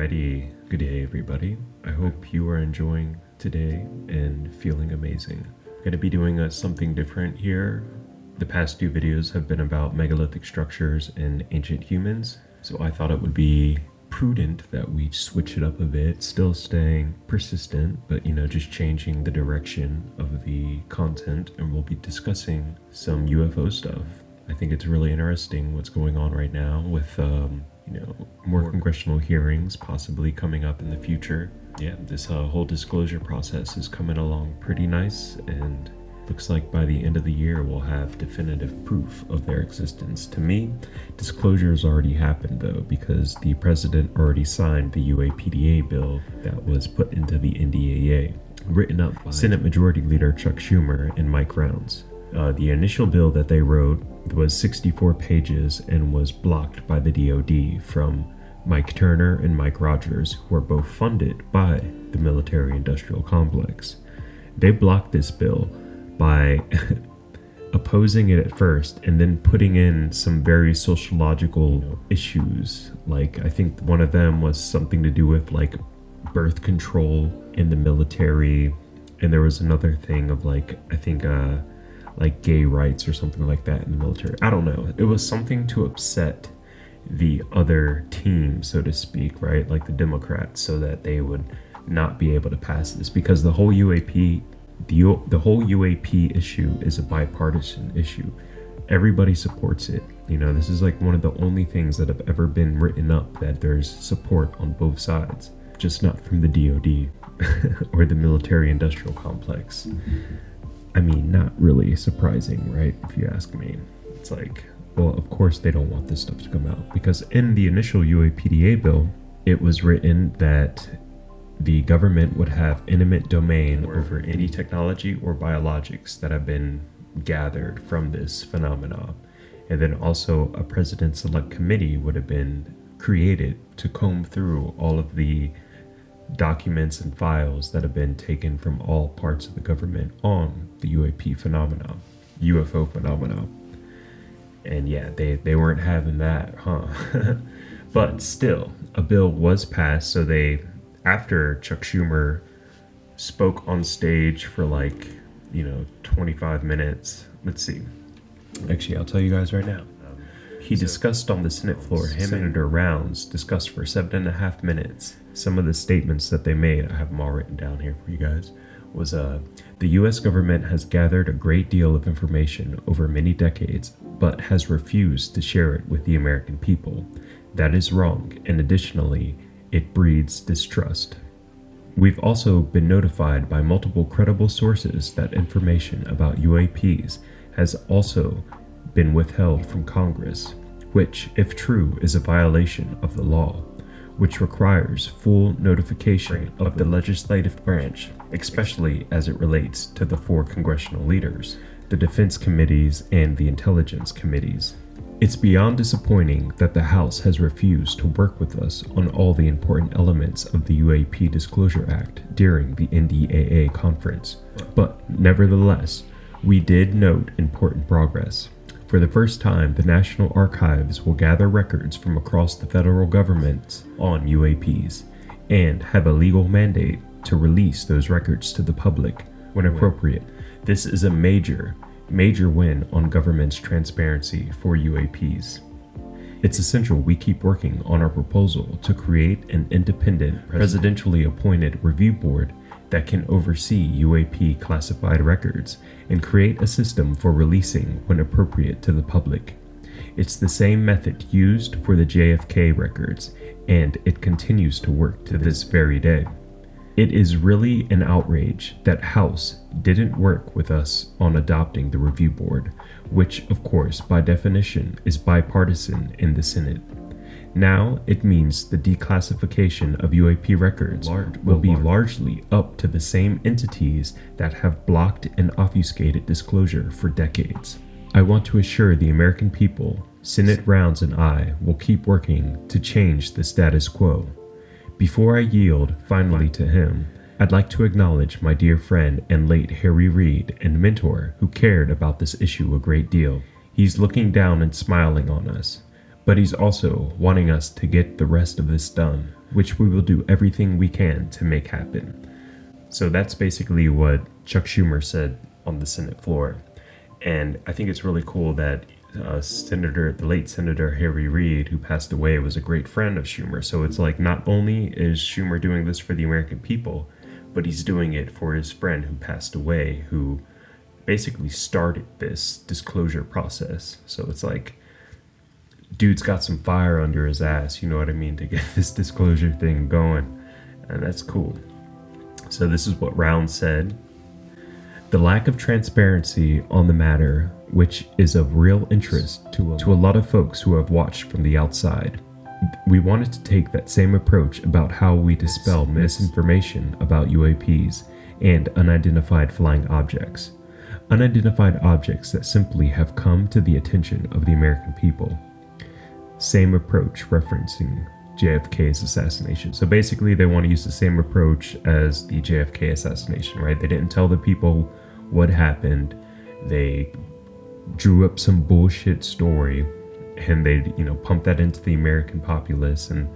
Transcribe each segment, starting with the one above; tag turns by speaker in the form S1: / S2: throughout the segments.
S1: Alrighty, good day everybody. I hope you are enjoying today and feeling amazing. I'm going to be doing something different here. The past few videos have been about megalithic structures and ancient humans, so I thought it would be prudent that we switch it up a bit, still staying persistent, but just changing the direction of the content, and we'll be discussing some UFO stuff. I think it's really interesting what's going on right now with more congressional hearings possibly coming up in the future. Yeah, this whole disclosure process is coming along pretty nice, and looks like by the end of the year we'll have definitive proof of their existence. To me, disclosure has already happened though, because the president already signed the UAPDA bill that was put into the NDAA, written up by Senate Majority Leader Chuck Schumer and Mike Rounds. The initial bill that they wrote was 64 pages and was blocked by the DoD from Mike Turner and Mike Rogers, who are both funded by the military-industrial complex. They blocked this bill by opposing it at first and then putting in some very sociological issues. Like, I think one of them was something to do with like birth control in the military, and there was another thing of like gay rights or something like that in the military. I don't know. It was something to upset the other team, so to speak, right? Like the Democrats, so that they would not be able to pass this, because the whole UAP issue is a bipartisan issue. Everybody supports it. This is like one of the only things that have ever been written up that there's support on both sides, just not from the DoD or the military-industrial complex. I mean, not really surprising, right? If you ask me, it's like, well, of course they don't want this stuff to come out, because in the initial UAPDA bill, it was written that the government would have intimate domain over any technology or biologics that have been gathered from this phenomena. And then also a president-select committee would have been created to comb through all of the documents and files that have been taken from all parts of the government on the UAP phenomena, UFO phenomena. And yeah, they weren't having that, huh? But still, a bill was passed. So after Chuck Schumer spoke on stage for 25 minutes, let's see. Actually, I'll tell you guys right now. He discussed on the Senate floor, Senator Rounds discussed for 7.5 minutes. Some of the statements that they made, I have them all written down here for you guys, was the U.S. government has gathered a great deal of information over many decades, but has refused to share it with the American people. That is wrong, and additionally, it breeds distrust. We've also been notified by multiple credible sources that information about UAPs has also been withheld from Congress, which, if true, is a violation of the law, which requires full notification of the legislative branch, especially as it relates to the 4 congressional leaders, the defense committees, and the intelligence committees. It's beyond disappointing that the House has refused to work with us on all the important elements of the UAP Disclosure Act during the NDAA conference, but nevertheless, we did note important progress. For the first time, the National Archives will gather records from across the federal government on UAPs and have a legal mandate to release those records to the public when appropriate. This is a major win on government's transparency for UAPs. It's essential we keep working on our proposal to create an independent, presidentially appointed review board that can oversee UAP classified records and create a system for releasing when appropriate to the public. It's the same method used for the JFK records, and it continues to work to this very day. It is really an outrage that House didn't work with us on adopting the review board, which of course by definition is bipartisan in the Senate. Now it means the declassification of UAP records will be largely up to the same entities that have blocked and obfuscated disclosure for decades. I want to assure the American people, Senate Rounds and I will keep working to change the status quo. Before I yield finally to him, I'd like to acknowledge my dear friend and late Harry Reid and mentor who cared about this issue a great deal. He's looking down and smiling on us. But he's also wanting us to get the rest of this done, which we will do everything we can to make happen. So that's basically what Chuck Schumer said on the Senate floor. And I think it's really cool that the late Senator Harry Reid, who passed away, was a great friend of Schumer. So it's like, not only is Schumer doing this for the American people, but he's doing it for his friend who passed away, who basically started this disclosure process. So it's like, dude's got some fire under his ass, you know what I mean, to get this disclosure thing going. And that's cool. So this is what Round said. The lack of transparency on the matter, which is of real interest to a lot of folks who have watched from the outside. We wanted to take that same approach about how we dispel misinformation about UAPs and unidentified flying objects. Unidentified objects that simply have come to the attention of the American people. Same approach, referencing JFK's assassination. So basically they want to use the same approach as the JFK assassination, right? They didn't tell the people what happened. They drew up some bullshit story and they, pumped that into the American populace. And,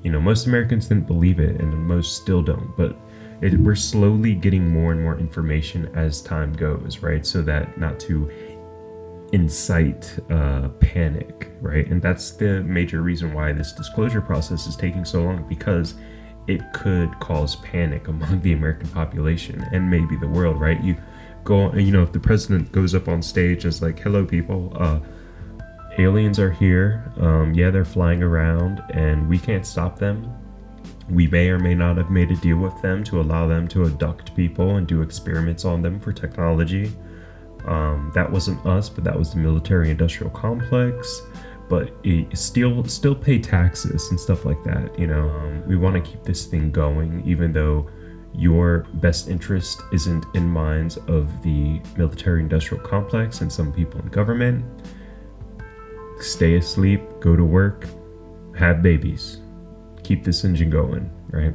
S1: most Americans didn't believe it and most still don't. But we're slowly getting more and more information as time goes, right? So that not to incite panic, right? And that's the major reason why this disclosure process is taking so long, because it could cause panic among the American population and maybe the world, right? You go, if the president goes up on stage and is like, hello people, aliens are here, yeah, they're flying around and we can't stop them. We may or may not have made a deal with them to allow them to abduct people and do experiments on them for technology. That wasn't us, but that was the military-industrial complex. But it still pay taxes and stuff like that. We want to keep this thing going, even though your best interest isn't in minds of the military-industrial complex and some people in government. Stay asleep, go to work, have babies, keep this engine going, right?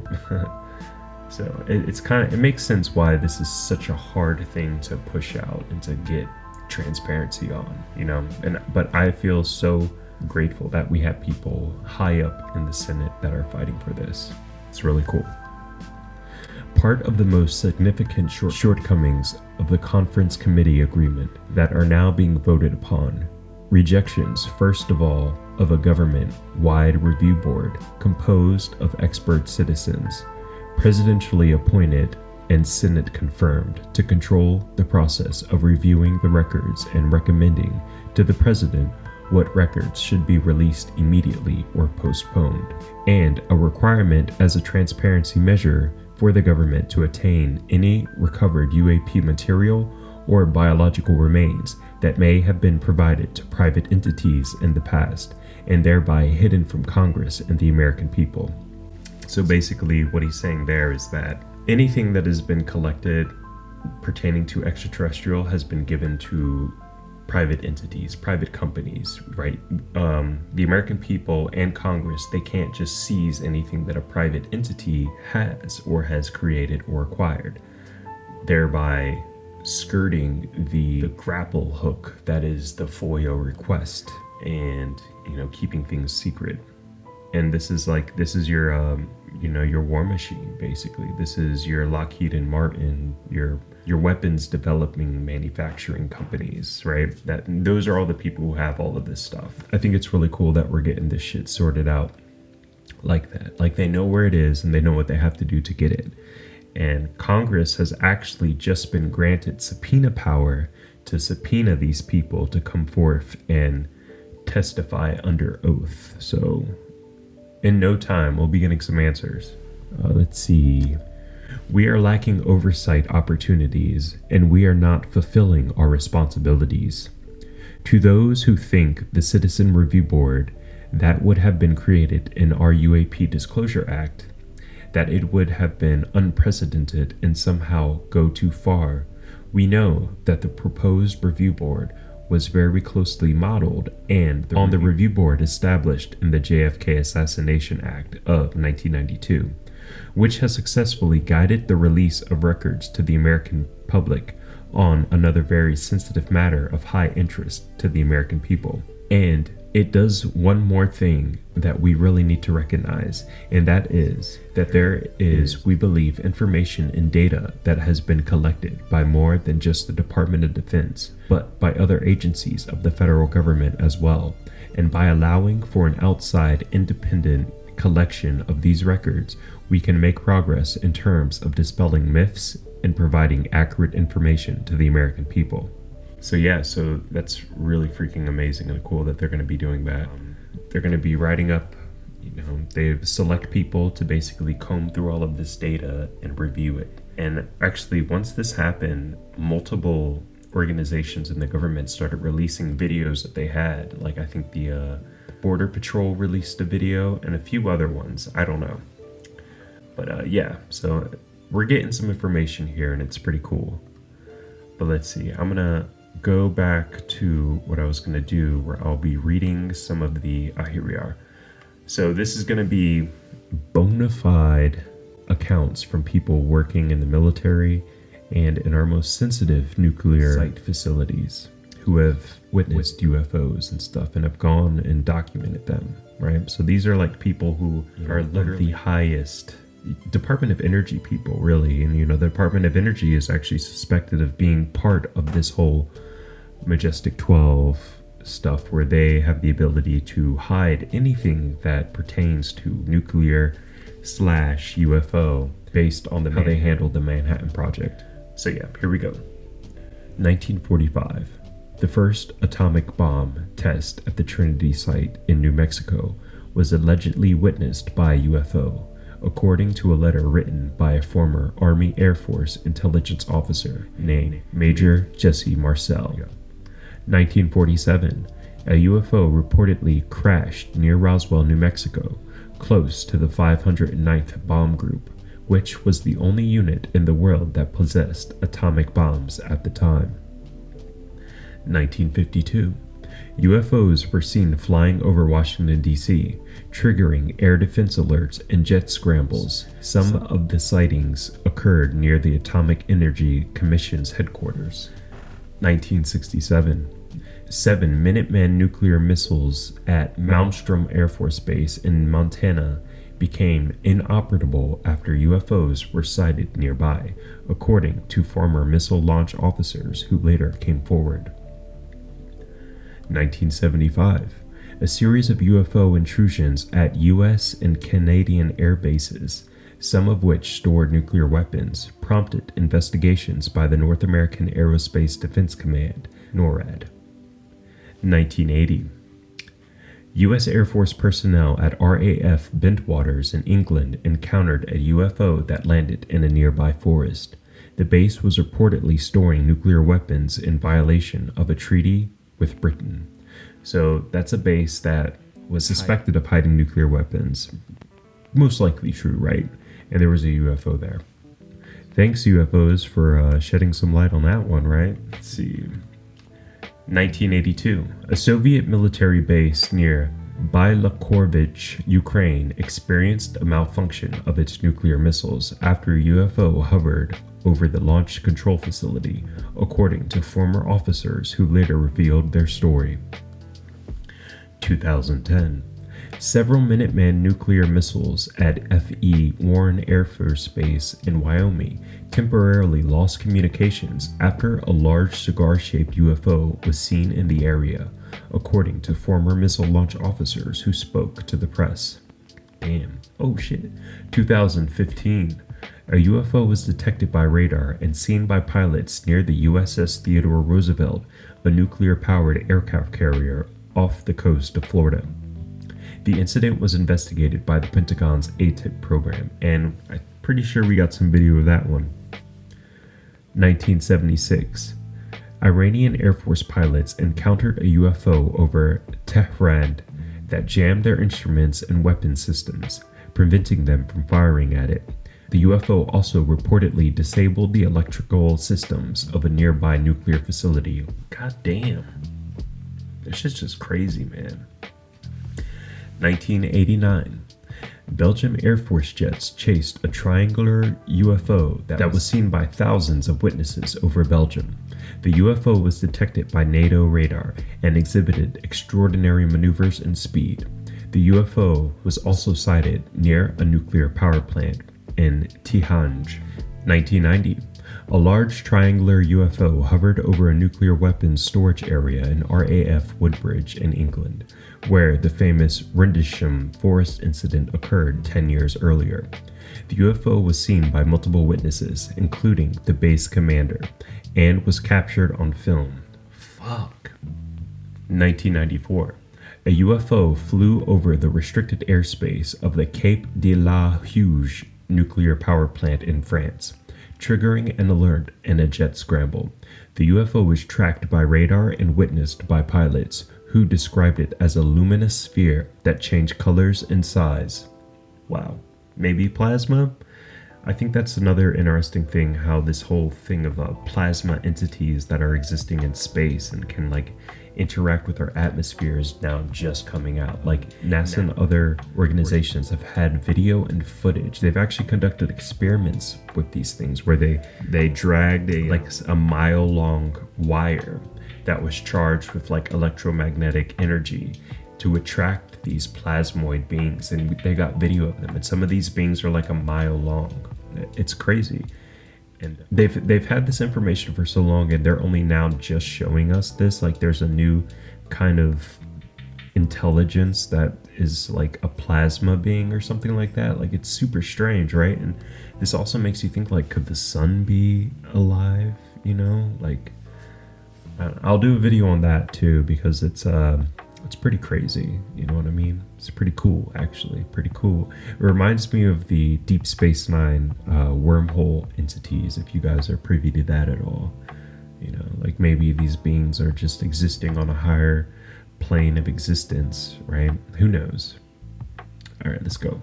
S1: So it makes sense why this is such a hard thing to push out and to get transparency on, but I feel so grateful that we have people high up in the Senate that are fighting for this. It's really cool. Part of the most significant shortcomings of the conference committee agreement that are now being voted upon, rejections, first of all, of a government-wide review board composed of expert citizens, presidentially appointed and Senate confirmed, to control the process of reviewing the records and recommending to the president what records should be released immediately or postponed, and a requirement as a transparency measure for the government to attain any recovered UAP material or biological remains that may have been provided to private entities in the past and thereby hidden from Congress and the American people. So basically what he's saying there is that anything that has been collected pertaining to extraterrestrial has been given to private entities, private companies, right? The American people and Congress, they can't just seize anything that a private entity has or has created or acquired, thereby skirting the grapple hook that is the FOIA request and, keeping things secret. And this is your your war machine, basically. This is your Lockheed and Martin, your weapons developing manufacturing companies, right? Those are all the people who have all of this stuff. I think it's really cool that we're getting this shit sorted out like that. Like, they know where it is and they know what they have to do to get it. And Congress has actually just been granted subpoena power to subpoena these people to come forth and testify under oath. So in no time, we'll be getting some answers. Let's see. We are lacking oversight opportunities, and we are not fulfilling our responsibilities. To those who think the Citizen Review Board that would have been created in our UAP Disclosure Act, that it would have been unprecedented and somehow go too far, we know that the proposed review board was very closely modeled on the review board established in the JFK Assassination Act of 1992, which has successfully guided the release of records to the American public on another very sensitive matter of high interest to the American people. And it does one more thing that we really need to recognize, and that is that there is, we believe, information and data that has been collected by more than just the Department of Defense, but by other agencies of the federal government as well. And by allowing for an outside, independent collection of these records, we can make progress in terms of dispelling myths and providing accurate information to the American people. So yeah, so that's really freaking amazing and cool that they're going to be doing that. They're going to be writing up, they select people to basically comb through all of this data and review it. And actually, once this happened, multiple organizations in the government started releasing videos that they had. Like, I think the Border Patrol released a video and a few other ones. I don't know. But yeah, so we're getting some information here and it's pretty cool. But let's see, I'm gonna go back to what I was gonna do, where I'll be reading some of the, here we are. So this is gonna be bona fide accounts from people working in the military and in our most sensitive nuclear site facilities who have witnessed UFOs and stuff and have gone and documented them, right? So these are like people who are literally the highest Department of Energy people, really. And the Department of Energy is actually suspected of being part of this whole Majestic 12 stuff, where they have the ability to hide anything that pertains to nuclear / UFO based on how they handled the Manhattan Project. So yeah, here we go. 1945. The first atomic bomb test at the Trinity site in New Mexico was allegedly witnessed by a UFO, according to a letter written by a former Army Air Force intelligence officer named Major Jesse Marcel. 1947, a UFO reportedly crashed near Roswell, New Mexico, close to the 509th Bomb Group, which was the only unit in the world that possessed atomic bombs at the time. 1952, UFOs were seen flying over Washington, D.C., triggering air defense alerts and jet scrambles. Some of the sightings occurred near the Atomic Energy Commission's headquarters. 1967, 7 Minuteman nuclear missiles at Malmstrom Air Force Base in Montana became inoperable after UFOs were sighted nearby, according to former missile launch officers who later came forward. 1975, a series of UFO intrusions at U.S. and Canadian air bases, some of which stored nuclear weapons, prompted investigations by the North American Aerospace Defense Command, NORAD. 1980, U.S. Air Force personnel at RAF Bentwaters in England encountered a UFO that landed in a nearby forest. The base was reportedly storing nuclear weapons in violation of a treaty with Britain. So that's a base that was suspected of hiding nuclear weapons. Most likely true, right? And there was a UFO there. Thanks, UFOs, for shedding some light on that one, right? Let's see. 1982, a Soviet military base near Bylakovich, Ukraine, experienced a malfunction of its nuclear missiles after a UFO hovered over the launch control facility, according to former officers who later revealed their story. 2010, several Minuteman nuclear missiles at F.E. Warren Air Force Base in Wyoming temporarily lost communications after a large cigar-shaped UFO was seen in the area, according to former missile launch officers who spoke to the press. Damn. Oh shit. 2015. A UFO was detected by radar and seen by pilots near the USS Theodore Roosevelt, a nuclear-powered aircraft carrier off the coast of Florida. The incident was investigated by the Pentagon's ATIP program, and I'm pretty sure we got some video of that one. 1976. Iranian Air Force pilots encountered a UFO over Tehran that jammed their instruments and weapon systems, preventing them from firing at it. The UFO also reportedly disabled the electrical systems of a nearby nuclear facility. God damn. This shit's just crazy, man. 1989. Belgium Air Force jets chased a triangular UFO that was seen by thousands of witnesses over Belgium. The UFO was detected by NATO radar and exhibited extraordinary maneuvers and speed. The UFO was also sighted near a nuclear power plant in Tihange, 1990. A large triangular UFO hovered over a nuclear weapons storage area in RAF Woodbridge in England, where the famous Rendlesham Forest incident occurred 10 years earlier. The UFO was seen by multiple witnesses, including the base commander, and was captured on film. 1994. A UFO flew over the restricted airspace of the Cape de la Houge nuclear power plant in France, triggering an alert and a jet scramble. The UFO was tracked by radar and witnessed by pilots, who described it as a luminous sphere that changed colors and size. Wow. Maybe plasma? I think that's another interesting thing, how this whole thing of plasma entities that are existing in space and can interact with our atmosphere is now just coming out. NASA and other organizations have had video and footage. They've actually conducted experiments with these things where they dragged a mile-long wire that was charged with electromagnetic energy to attract these plasmoid beings, and they got video of them, and some of these beings are a mile long. It's crazy. And they've had this information for so long, and they're only now just showing us this. There's a new kind of intelligence that is a plasma being or something like that. It's super strange, right? And this also makes you think, could the sun be alive? I'll do a video on that too, because it's pretty crazy, you know what I mean? It's pretty cool, actually, pretty cool. It reminds me of the Deep Space Nine wormhole entities, if you guys are privy to that at all. Maybe these beings are just existing on a higher plane of existence, right? Who knows? All right, let's go.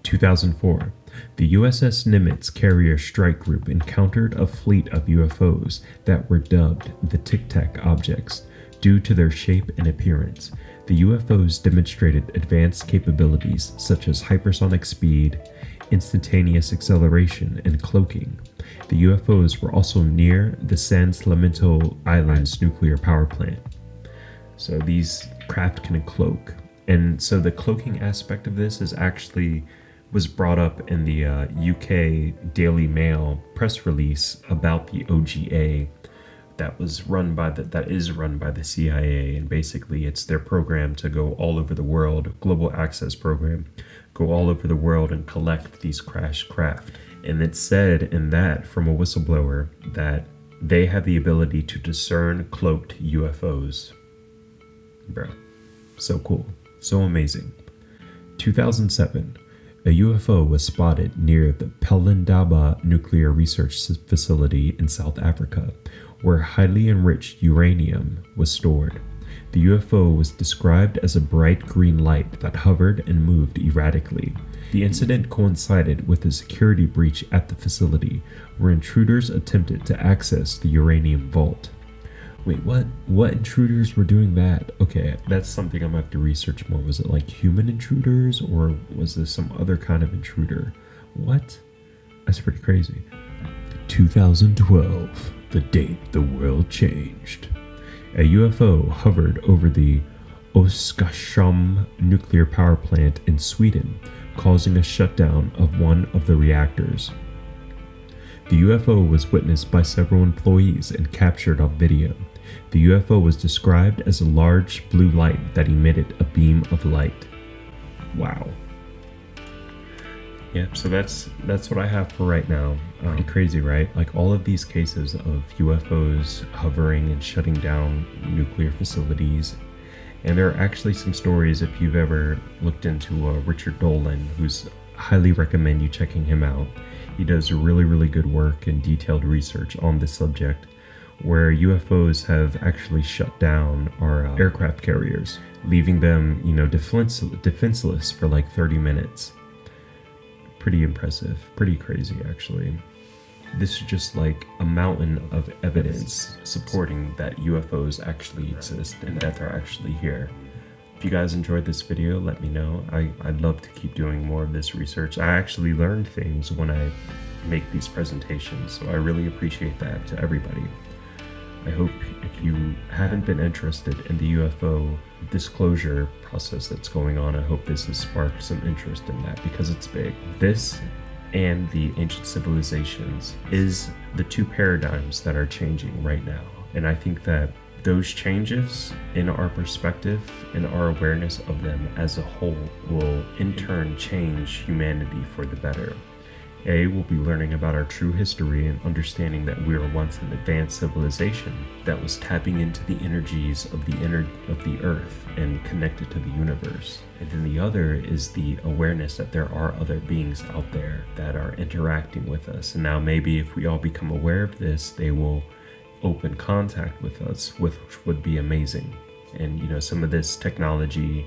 S1: 2004. The USS Nimitz carrier strike group encountered a fleet of UFOs that were dubbed the Tic Tac objects due to their shape and appearance. The UFOs demonstrated advanced capabilities such as hypersonic speed, instantaneous acceleration, and cloaking. The UFOs were also near the San Clemente Islands nuclear power plant. So these craft can cloak. And so the cloaking aspect of this was brought up in the UK Daily Mail press release about the OGA that is run by the CIA, and basically it's their program to go all over the world, global access program, go all over the world and collect these crashed craft. And it said in that, from a whistleblower, that they have the ability to discern cloaked UFOs. Bro, so cool, so amazing. 2007. A UFO was spotted near the Pelindaba nuclear research facility in South Africa, where highly enriched uranium was stored. The UFO was described as a bright green light that hovered and moved erratically. The incident coincided with a security breach at the facility, where intruders attempted to access the uranium vault. Wait, what? What intruders were doing that? Okay, that's something I'm gonna have to research more. Was it human intruders, or was this some other kind of intruder? What? That's pretty crazy. 2012, the date the world changed. A UFO hovered over the Oskarshamn nuclear power plant in Sweden, causing a shutdown of one of the reactors. The UFO was witnessed by several employees and captured on video. The UFO was described as a large blue light that emitted a beam of light. Wow. Yeah, so that's what I have for right now. Pretty crazy, right? All of these cases of UFOs hovering and shutting down nuclear facilities. And there are actually some stories, if you've ever looked into Richard Dolan, who's highly recommend you checking him out. He does really, really good work and detailed research on this subject, where UFOs have actually shut down our aircraft carriers, leaving them, defenseless for 30 minutes. Pretty impressive, pretty crazy, actually. This is just a mountain of evidence supporting that UFOs actually exist and that they're actually here. If you guys enjoyed this video, let me know. I'd love to keep doing more of this research. I actually learned things when I make these presentations, so I really appreciate that to everybody. I hope if you haven't been interested in the UFO disclosure process that's going on, I hope this has sparked some interest in that, because it's big. This and the ancient civilizations is the two paradigms that are changing right now. And I think that those changes in our perspective and our awareness of them as a whole will in turn change humanity for the better. We'll be learning about our true history and understanding that we were once an advanced civilization that was tapping into the energies of the earth and connected to the universe. And then the other is the awareness that there are other beings out there that are interacting with us. And now maybe if we all become aware of this, they will open contact with us, which would be amazing. And some of this technology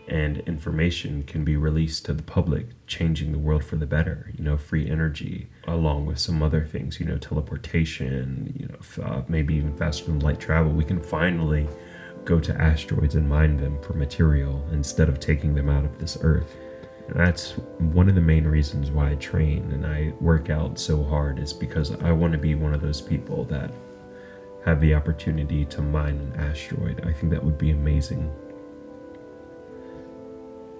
S1: and information can be released to the public, changing the world for the better. Free energy, along with some other things, teleportation, maybe even faster than light travel. We can finally go to asteroids and mine them for material instead of taking them out of this earth. And that's one of the main reasons why I train and I work out so hard, is because I want to be one of those people that have the opportunity to mine an asteroid. I think that would be amazing.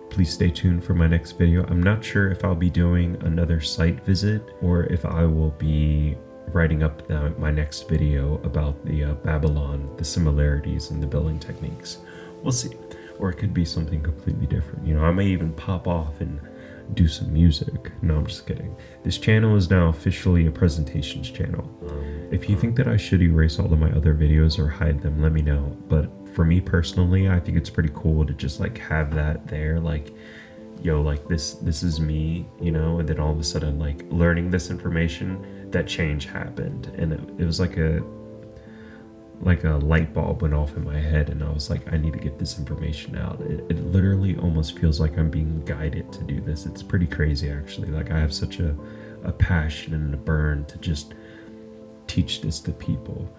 S1: Please stay tuned for my next video. I'm not sure if I'll be doing another site visit or if I will be writing up my next video about the Babylon, the similarities and the building techniques. We'll see. Or it could be something completely different. I may even pop off and do some music. No, I'm just kidding. This channel is now officially a presentations channel. If you think that I should erase all of my other videos or hide them, let me know. But for me personally, I think it's pretty cool to just have that there, this is me, and then all of a sudden, learning this information, that change happened, and it was like a light bulb went off in my head, and I was like, I need to get this information out. It literally almost feels like I'm being guided to do this. It's pretty crazy, actually. I have such a passion and a burn to just teach this to people.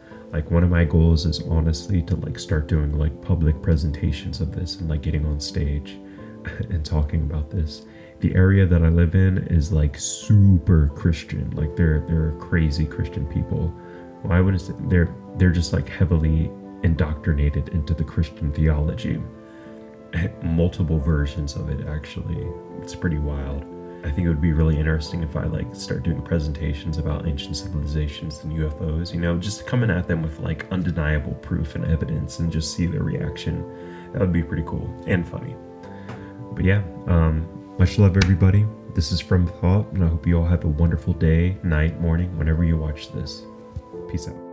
S1: One of my goals is honestly to start doing public presentations of this and getting on stage and talking about this. The area that I live in is super Christian. They're crazy Christian people. Well, I wouldn't say they're just heavily indoctrinated into the Christian theology. Multiple versions of it, actually. It's pretty wild. I think it would be really interesting if I start doing presentations about ancient civilizations and UFOs, just coming at them with undeniable proof and evidence and just see their reaction. That would be pretty cool and funny. But yeah, much love, everybody. This is From Thought, and I hope you all have a wonderful day, night, morning, whenever you watch this. Peace out.